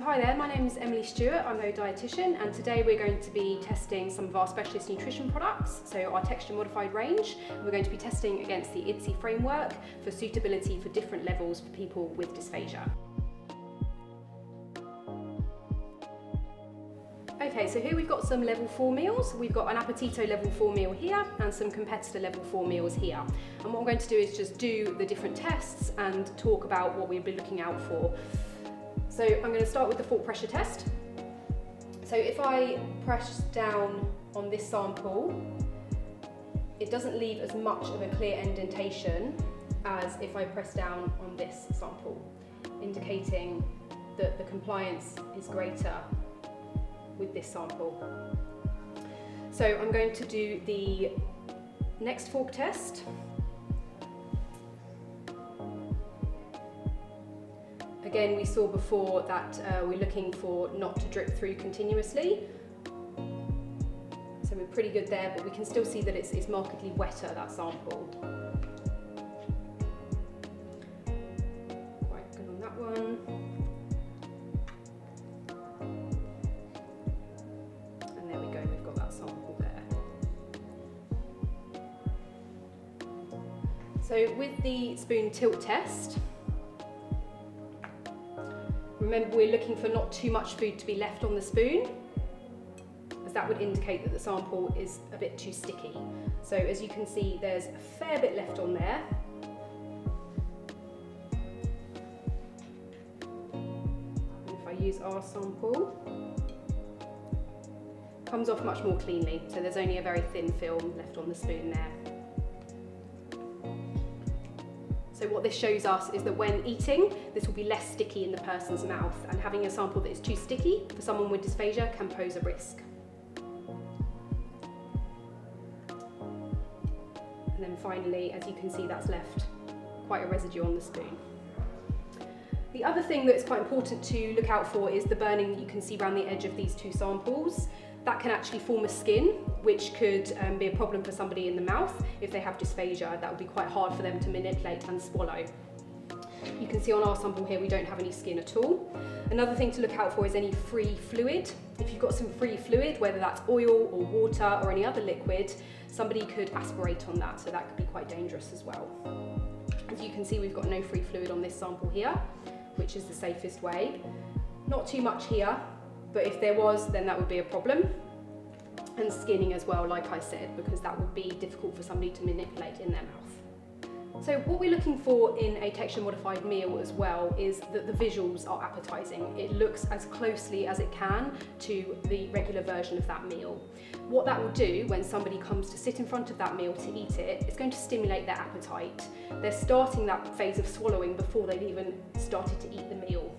Hi there, my name is Emily Stewart, I'm a dietitian, and today we're going to be testing some of our specialist nutrition products, so our texture modified range. We're going to be testing against the IDSI framework for suitability for different levels for people with dysphagia. Okay, so here we've got some level 4 meals. We've got an Appetito level 4 meal here and some competitor level 4 meals here. And what we're going to do is just do the different tests and talk about what we'll be looking out for. So I'm going to start with the full pressure test. So if I press down on this sample, it doesn't leave as much of a clear indentation as if I press down on this sample, indicating that the compliance is greater with this sample. So I'm going to do the next fork test. Again, we saw before that we're looking for not to drip through continuously. So we're pretty good there, but we can still see that it's markedly wetter, that sample. Quite good on that one. And there we go, we've got that sample there. So with the spoon tilt test, remember, we're looking for not too much food to be left on the spoon, as that would indicate that the sample is a bit too sticky. So as you can see, there's a fair bit left on there. And if I use our sample, it comes off much more cleanly, so there's only a very thin film left on the spoon there. So what this shows us is that when eating, this will be less sticky in the person's mouth, and having a sample that is too sticky for someone with dysphagia can pose a risk. And then finally, as you can see, that's left quite a residue on the spoon. The other thing that's quite important to look out for is the burning that you can see around the edge of these two samples. That can actually form a skin, which could be a problem for somebody in the mouth. If they have dysphagia, that would be quite hard for them to manipulate and swallow. You can see on our sample here, we don't have any skin at all. Another thing to look out for is any free fluid. If you've got some free fluid, whether that's oil or water or any other liquid, somebody could aspirate on that, so that could be quite dangerous as well. As you can see, we've got no free fluid on this sample here, which is the safest way. Not too much here, but if there was, then that would be a problem. And skinning as well, like I said, because that would be difficult for somebody to manipulate in their mouth. So what we're looking for in a texture modified meal as well is that the visuals are appetizing. It looks as closely as it can to the regular version of that meal. What that will do when somebody comes to sit in front of that meal to eat it, it's going to stimulate their appetite. They're starting that phase of swallowing before they've even started to eat the meal.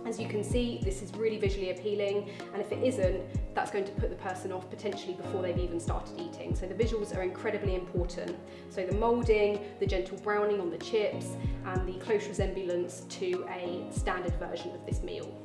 As you can see, this is really visually appealing, and if it isn't, that's going to put the person off potentially before they've even started eating. So the visuals are incredibly important. So the moulding, the gentle browning on the chips, and the close resemblance to a standard version of this meal.